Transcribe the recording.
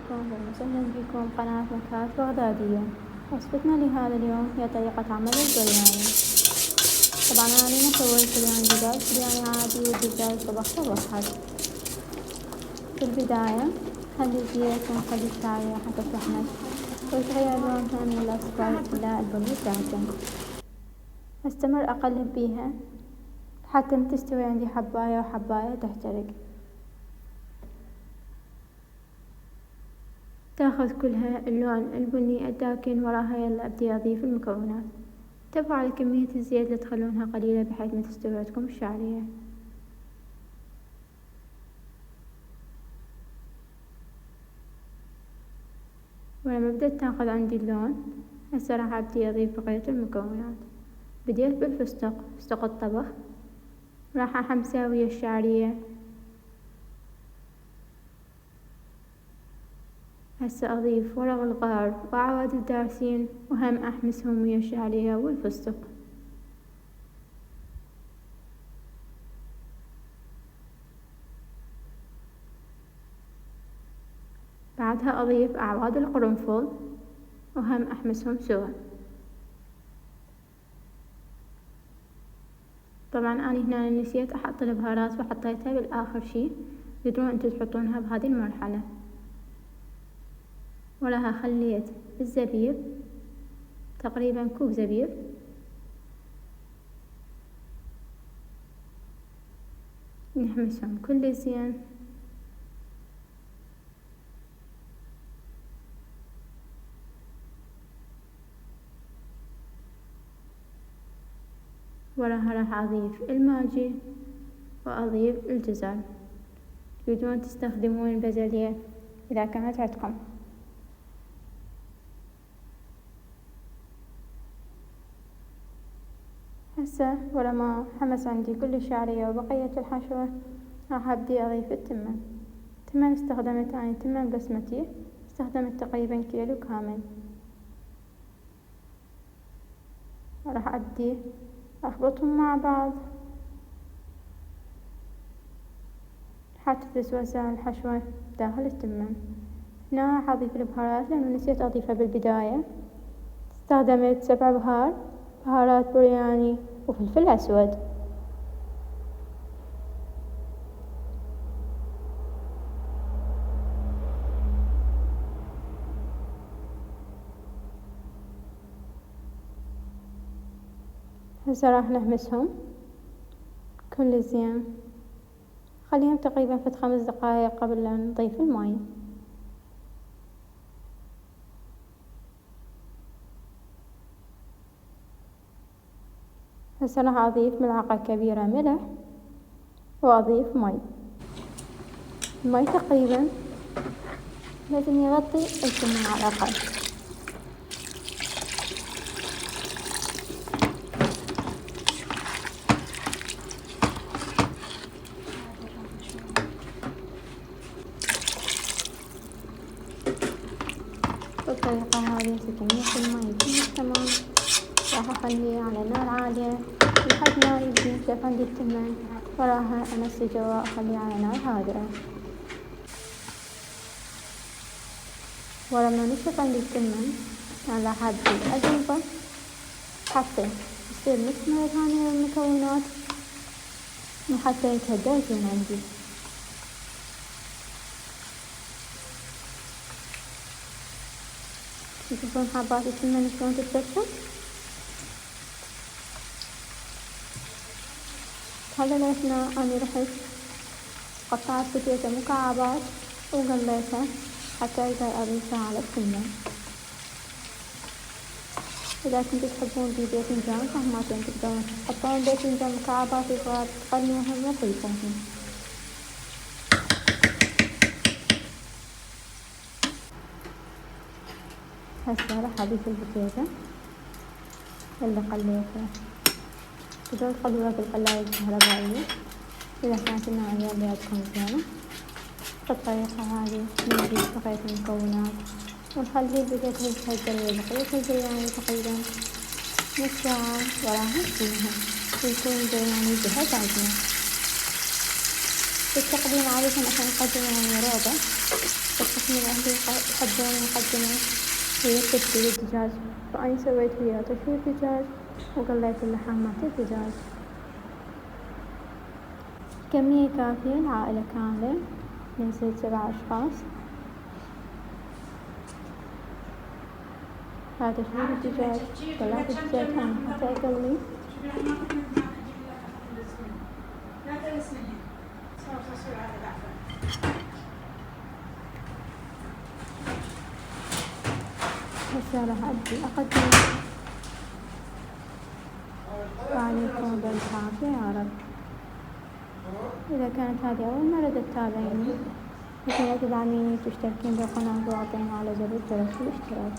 بكم ومسهلا بكم قناة نكهات بغدادية. وصفتنا لهذا اليوم هي طريقة عمل البرياني. طبعا أنا سويت برياني دجاج، برياني عادي والدجاج طبختها. في البداية خلي الزيت ونخلي الشعرية حتى تحمر وتغير لونها من الأصفر إلى البني الداكن. أستمر أقلب بيها حتى تستوي عندي حباية وحباية تحترق. تاخذ كلها اللون البني الداكن. وراها يلا أبدي أضيف المكونات. تابعوا على كمية الزيت لا تخلونها قليلة بحيث ما تستوي عندكم الشعرية. ولما بدأت تاخذ عندي اللون هسه راح أبدي أضيف بقية المكونات. بديت بالفستق، فستق الطبخ، راح أحمسه ويا الشعرية. هسه أضيف ورق الغار وأعواد الدارسين وهم أحمسهم ويا الشعرية والفستق. بعدها أضيف أعواد القرنفل وهم أحمسهم سوا. طبعا أنا هنا نسيت أحط البهارات وحطيتها بالآخر شي، تقدرون انتو تحطونها بهذه المرحلة. وراها خليت الزبيب تقريبا كوب زبيب، نحمسهم كل زين. وراها راح أضيف الماجي وأضيف الجزر. تريدون تستخدمون البازلية إذا كانت عندكم. هسه ورا ما حمس عندي كل الشعرية وبقية الحشوة راح أبدي أضيف التمن. استخدمت أنا تمن بسمتي، استخدمت تقريبا كيلو كامل. راح أبدي أخلطهم مع بعض حتى تتوزع الحشوة داخل التمن. هنا راح أضيف البهارات لأنه نسيت أضيفها بالبداية. استخدمت 7 بهارات برياني وفلفل أسود. هسه راح نحمسهم كل زين، خليهم تقريبا في 5 دقايق قبل لا نضيف الماء. هسه راح أضيف ملعقة كبيرة ملح وأضيف ماء. الماء تقريبا لازم يغطي التمن على الأقل. بالطريقة هذه كمية الماء كلش تمام. راح أخليه على نار عالية لحد ما ينشف عندي التمن. وراها أمسي جوا أخليه على نار هادئة. ولما نشف عندي التمن أنا راح أبدي أضيفه حتى يصير نص مرة ثانية للمكونات وحتى يتهدى زين عندي. تشوفون حبات التمن شلون تتفتت. هذا الأثناء أنا رحت قطعت بتيتة مكعبات وقليتها حتى أقدر أضيفها على التمن. إذا كنتوا تحبون باذنجان فهماتين تقدرون تحطون باذنجان مكعبات صغار تقلوهم وتضيفوهم. هسه راح أضيف البتيتة اللي قليتها. تقدرون تقلوها بالقلاية الكهربائية إذا كانت النوعية اللي عندكم زينة. بالطريقة هذه نضيف بقية المكونات ونخلي البتيتة تتهدى بقية البرياني تقريبا نص ساعة. وراها نسويها ويكون البرياني جهز عندنا. في التقديم عادة احنا نقدم يعني ربع، بس من أهلي يحبون يقدمون هي تتبيل الدجاج، فأنا سويت وياه تشوية دجاج وقليت اللحمات الدجاج. كمية كافية لعائلة كاملة من 7 أشخاص. هذا تشوية الدجاج، طلعت الدجاج أنا حتى أقلي. هسه راح أبدي أقدم. وعليكم بالعافية يا رب. إذا كانت هذه أول مرة تتابعيني، لا تدعميني وتشتركين بالقناة وتضغطين على زر الجرس للاشتراك.